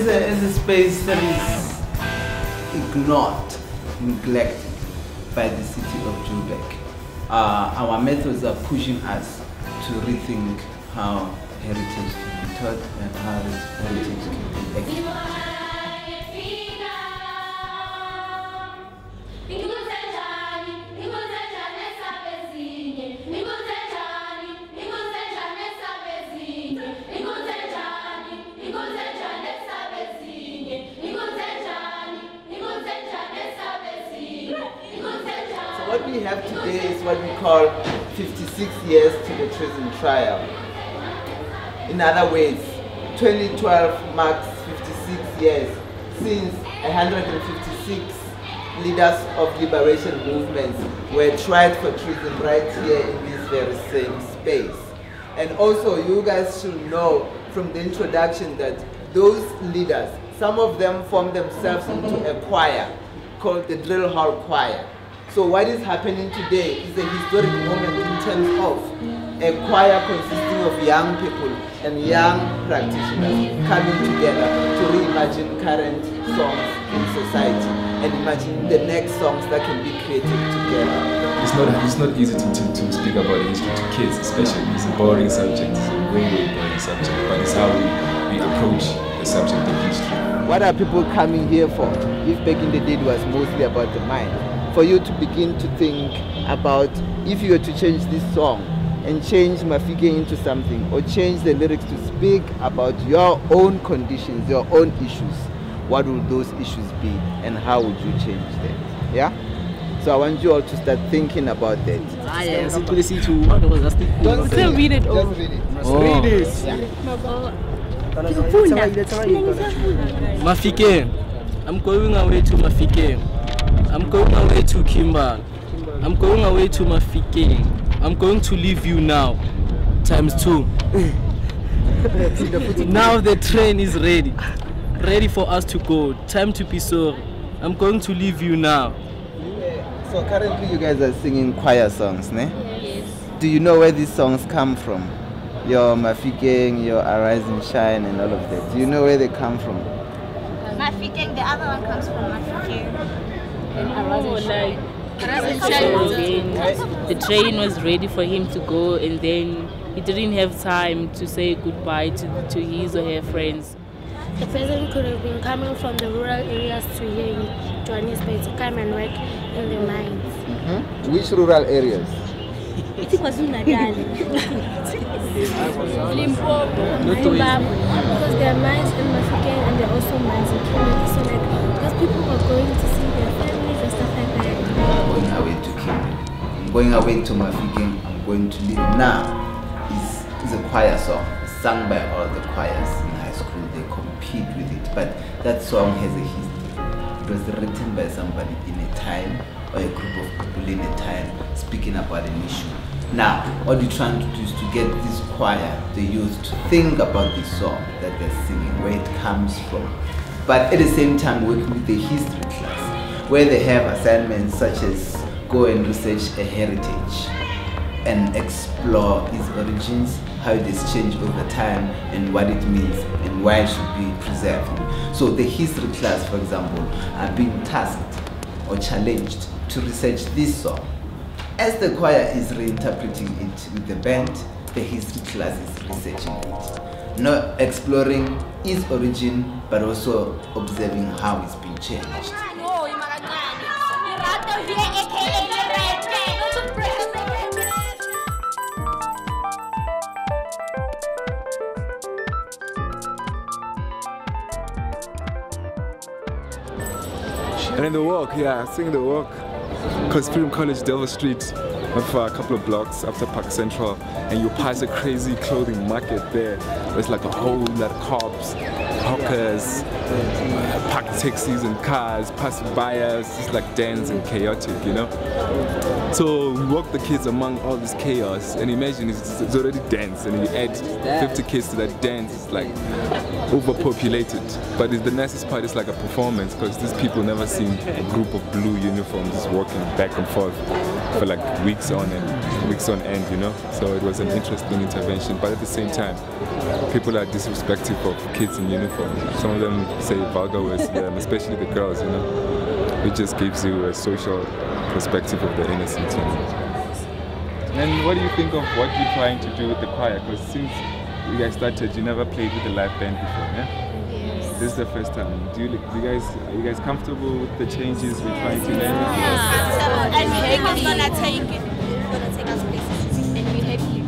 As a space that is ignored, neglected by the city of Joburg, our methods are pushing us to rethink how heritage can be taught and how heritage can be acted. What we have today is what we call 56 years to the Treason trial. In other words, 2012 marks 56 years since 156 leaders of liberation movements were tried for treason right here in this very same space. And also, you guys should know from the introduction that those leaders, some of them formed themselves into a choir called the Drill Hall Choir. So what is happening today is a historic moment in terms of a choir consisting of young people and young practitioners coming together to reimagine current songs in society and imagine the next songs that can be created together. It's not easy to speak about history to kids, especially. It's a boring subject, it's a very boring subject, but it's how we approach the subject of history. What are people coming here for? If back in the day it was mostly about the mind. For you to begin to think about if you were to change this song and change Mafike into something or change the lyrics to speak about your own conditions, your own issues, what would those issues be and how would you change them? Yeah? So I want you all to start thinking about that. Don't say read it. Just read it. Oh. Read it. Mafike, I'm going away to Mafike. I'm going away to Kimba. I'm going away to Mafike. I'm going to leave you now. ×2. Now the train is ready. Ready for us to go. Time to be sorry. I'm going to leave you now. So currently you guys are singing choir songs, ne? Yes. Do you know where these songs come from? Your Mafike, your Arise and Shine and all of that. Do you know where they come from? Mafike, the other one comes from Mafike. The train was ready for him to go, and then he didn't have time to say goodbye to his or her friends. The person could have been coming from the rural areas to here in Johannesburg to come and work in the mines. Which rural areas? Because there are mines in Mafike and there are also mines in Kimberley. So because people are going to see their families and stuff like that. I'm going away to Kimberley. I'm going away to Mafike. I'm going to live now. It's a choir song. It's sung by all the choirs in high school. They compete with it. But that song has a history. It was written by somebody in a time, or a group of people in a time, speaking about an issue. Now, what we're trying to do is to get this choir, the youth, to think about the song that they're singing, where it comes from. But at the same time, working with the history class, where they have assignments such as go and research a heritage and explore its origins, how it has changed over time, and what it means, and why it should be preserved. So the history class, for example, are being tasked or challenged to research this song. As the choir is reinterpreting it with the band, the history class is researching it. Not exploring its origin, but also observing how it's been changed. And in the walk, yeah, sing the walk. Because Freedom College, Delver Street, went for a couple of blocks after Park Central, and you pass a crazy clothing market there. There's like a whole lot of cops, hawkers, parked taxis and cars, passing by us, just like dense and chaotic, you know? So we walk the kids among all this chaos, and imagine it's already dense, and you add 50 kids to that dance, it's like overpopulated. But the nicest part is like a performance, because these people never seen a group of blue uniforms just walking back and forth for like weeks on end, you know? So it was an interesting intervention, but at the same time, people are disrespectful of kids in uniform. Some of them say vulgar words to them, especially the girls, you know? It just gives you a social perspective of the innocent. And what do you think of what you're trying to do with the choir? Because since you guys started, you never played with a live band before, yeah? Yes. This is the first time. Are you guys comfortable with the changes we're trying to make? Yes. And we're gonna take it. We're gonna take us places. And we're happy.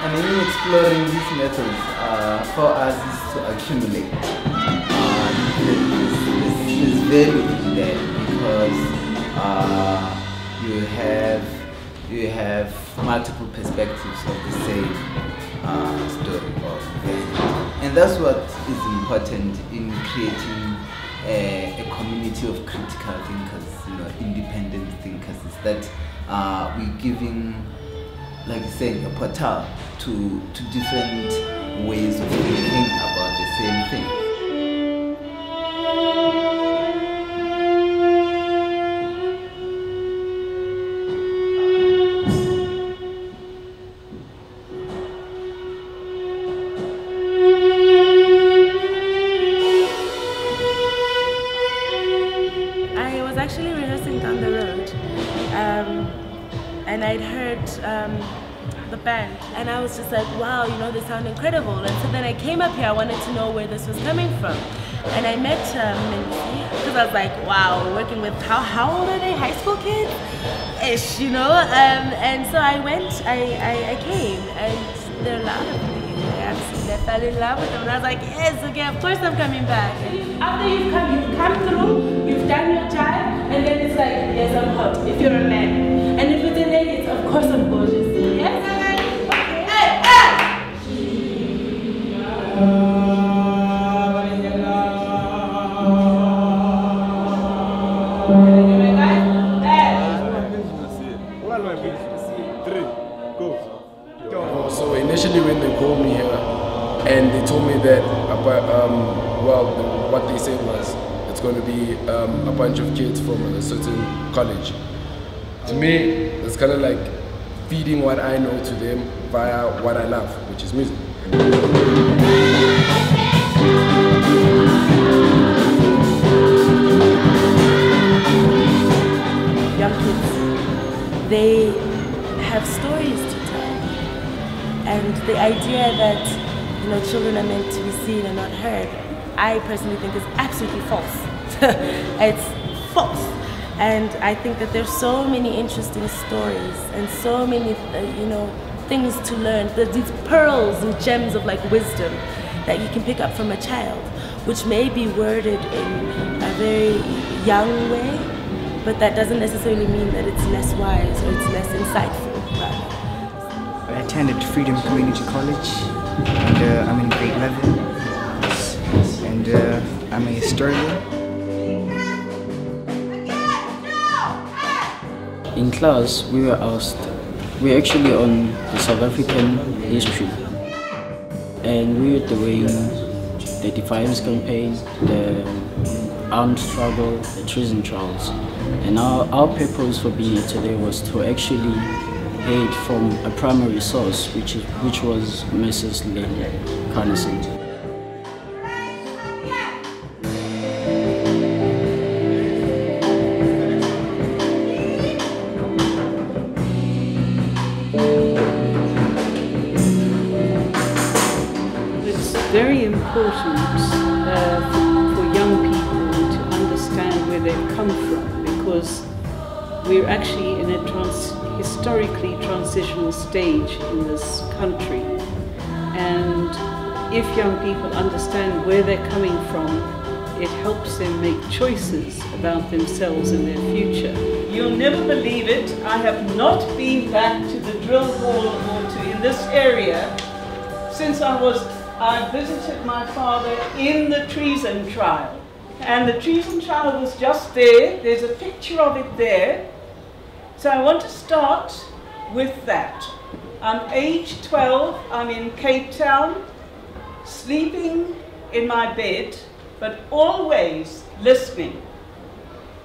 And in exploring these methods, for us is to accumulate. There's value in that because you have multiple perspectives of the same story or event. And that's what is important in creating a community of critical thinkers, you know, independent thinkers, is that we're giving, like you said, a portal to different ways of thinking about the same thing. I was actually rehearsing down the road, and I'd heard the band, and I was just like, wow, you know, they sound incredible. And so then I came up here, I wanted to know where this was coming from. And I met Mincy, because I was like, wow, working with, how old are they? High school kids? Ish, you know? And so I went, I came, and they're loud of me. I fell in love with them, and I was like, yes, okay, of course I'm coming back. And after you've come through, you've done your job, and then it's like, yes, I'm hot, if you're a man. And if it's a lady, it's of course I'm gorgeous. Yes? So initially when they called me here and they told me that what they said was it's going to be a bunch of kids from a certain college. To me, it's kind of like feeding what I know to them via what I love, which is music. Young kids, they have stories to tell, and the idea that children are meant to be seen and not heard, I personally think is absolutely false. It's false. And I think that there's so many interesting stories and so many, things to learn. There's these pearls and gems of like wisdom that you can pick up from a child, which may be worded in a very young way, but that doesn't necessarily mean that it's less wise or it's less insightful. I attended Freedom Community College, and I'm in grade 11, and I'm a historian. In class, we were asked, we're actually on the South African history, and we were doing the defiance campaign, the armed struggle, the treason trials. And our purpose for being here today was to actually aid from a primary source, which was Mrs. Lynn, Carneson. Very important for young people to understand where they've come from, because we're actually in a historically transitional stage in this country, and if young people understand where they're coming from, it helps them make choices about themselves and their future. You'll never believe it, I have not been back to the drill hall or in this area since I visited my father in the treason trial. And the treason trial was just there. There's a picture of it there. So I want to start with that. I'm age 12, I'm in Cape Town, sleeping in my bed, but always listening,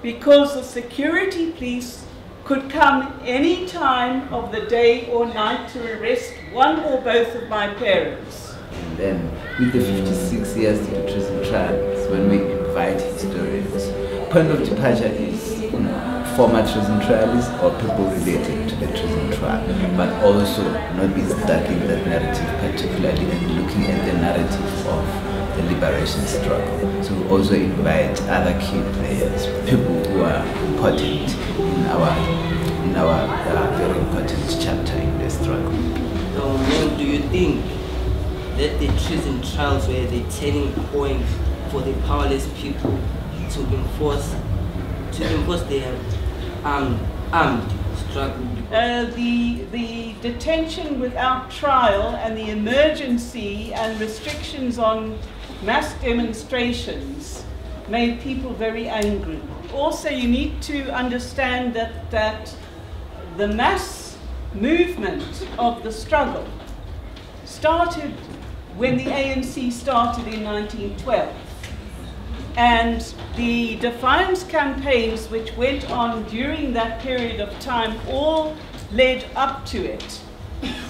because the security police could come any time of the day or night to arrest one or both of my parents. And then with the 56 years to the treason trial is when we invite historians. Point of departure is former treason trialists or people related to the treason trial, but also not be stuck in that narrative particularly and looking at the narrative of the liberation struggle. So we also invite other key players, people who are important in our very important chapter in the struggle. So do you think that the treason trials were the turning point for the powerless people to enforce their armed struggle? The detention without trial and the emergency and restrictions on mass demonstrations made people very angry. Also, you need to understand that the mass movement of the struggle started when the ANC started in 1912. And the defiance campaigns which went on during that period of time all led up to it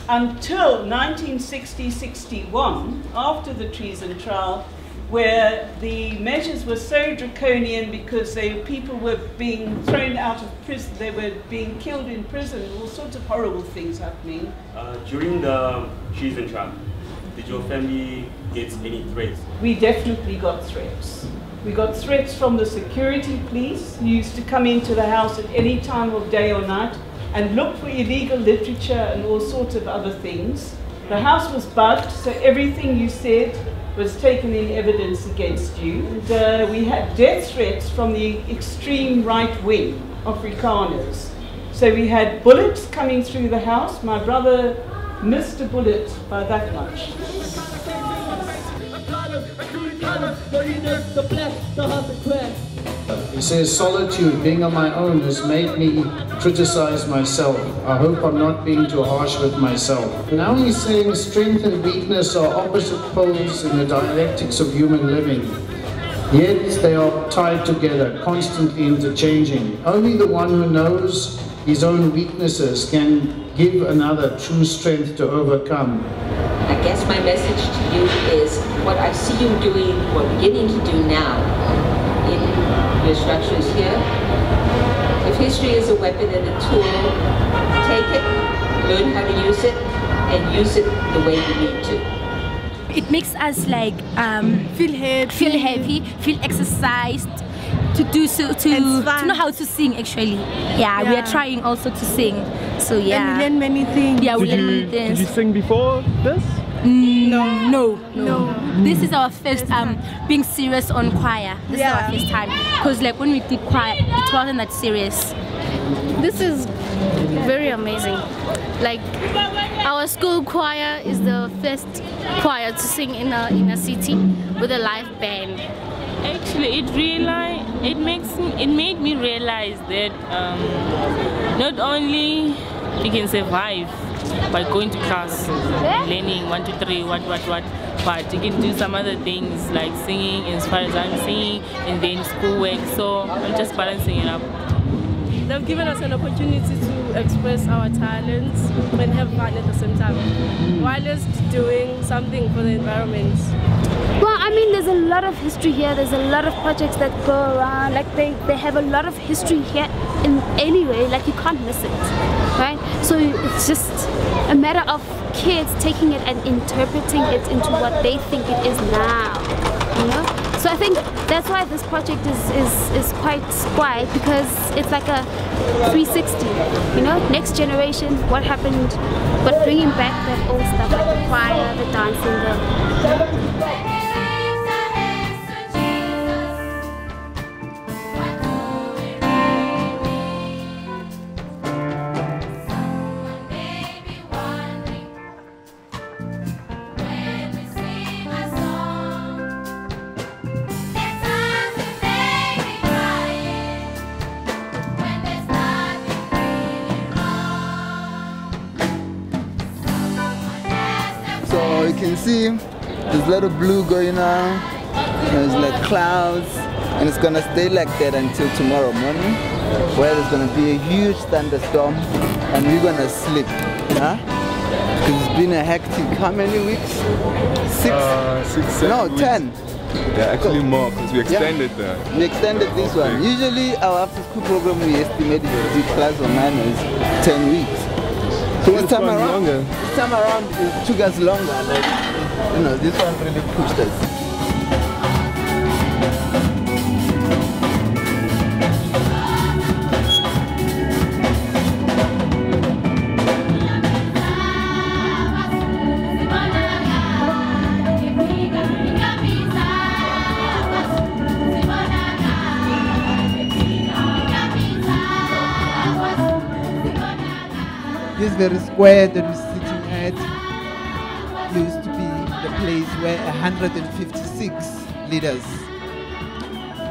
until 1960-61, after the treason trial, where the measures were so draconian because people were being thrown out of prison, they were being killed in prison, all sorts of horrible things happening. During the treason trial, did your family get any threats? We definitely got threats. We got threats from the security police, who used to come into the house at any time of day or night and look for illegal literature and all sorts of other things. The house was bugged, so everything you said was taken in evidence against you. And we had death threats from the extreme right wing Afrikaners. So we had bullets coming through the house. My brother missed a bullet by that much. He says, solitude, being on my own, has made me criticize myself. I hope I'm not being too harsh with myself. Now he's saying strength and weakness are opposite poles in the dialectics of human living. Yet they are tied together, constantly interchanging. Only the one who knows his own weaknesses can give another true strength to overcome. I guess my message to you is what I see you doing or beginning to do now in your structures here. If history is a weapon and a tool, take it, learn how to use it, and use it the way you need to. it makes us like feel happy, feel exercised, to do so, to know how to sing actually. Yeah, we are trying also to sing. So yeah. And we learn many things. Yeah, we learn many things. Did you sing before this? No. This is our first being serious on choir. This is our first time. Because like when we did choir, it wasn't that serious. This is very amazing. Like our school choir is the first choir to sing in a city with a live band. Actually, it made me realize that not only you can survive by going to class, learning 1, 2, 3, what, but you can do some other things like singing, as far as I'm singing, and then schoolwork. So I'm just balancing it up. They've given us an opportunity to express our talents and have fun at the same time, while just doing something for the environment. Well, I mean, there's a lot of history here. There's a lot of projects that go around. Like they have a lot of history here in any way. Like you can't miss it, right? So it's just a matter of kids taking it and interpreting it into what they think it is now. You know. So I think that's why this project is quite because it's like a 360. You know, next generation, what happened, but bringing back that old stuff like the choir, the dancing, So you can see there's a lot of blue going on, there's like clouds, and it's gonna stay like that until tomorrow morning, where there's gonna be a huge thunderstorm and we're gonna sleep. Huh? It's been a hectic, how many weeks? 6? 7 weeks. 10. Yeah, actually more, because we extended that. We extended this one. Usually our after school program we estimate it to be plus or minus 10 weeks. So this time around it took us longer. Like, you know, this one really pushed us. This very square that we're sitting at used to be the place where 156 leaders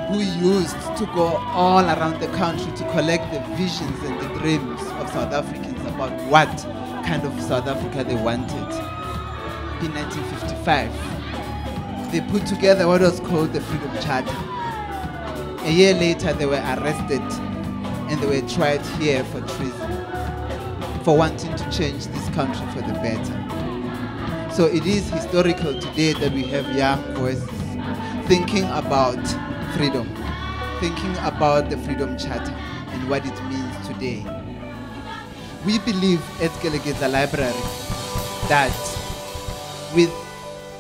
who used to go all around the country to collect the visions and the dreams of South Africans about what kind of South Africa they wanted. In 1955, they put together what was called the Freedom Charter. A year later, they were arrested and they were tried here for treason, for wanting to change this country for the better. So it is historical today that we have young voices thinking about freedom, thinking about the Freedom Charter and what it means today. We believe at Keleketla Library that with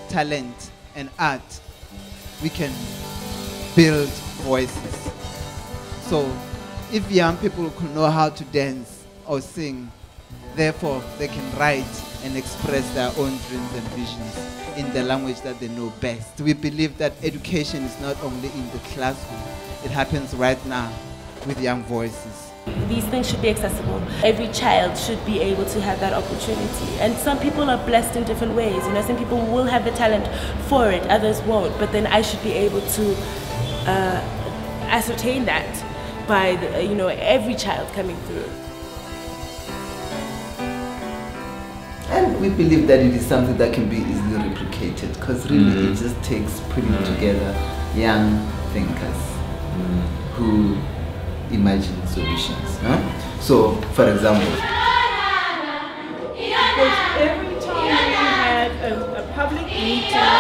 talent and art, we can build voices. So if young people could know how to dance or sing, therefore they can write and express their own dreams and visions in the language that they know best. We believe that education is not only in the classroom, it happens right now with young voices. These things should be accessible. Every child should be able to have that opportunity. And some people are blessed in different ways. You know, some people will have the talent for it, others won't. But then I should be able to ascertain that by every child coming through. And we believe that it is something that can be easily replicated, because really it just takes putting together young thinkers who imagine solutions. Huh? So, for example, because every time we had a public meeting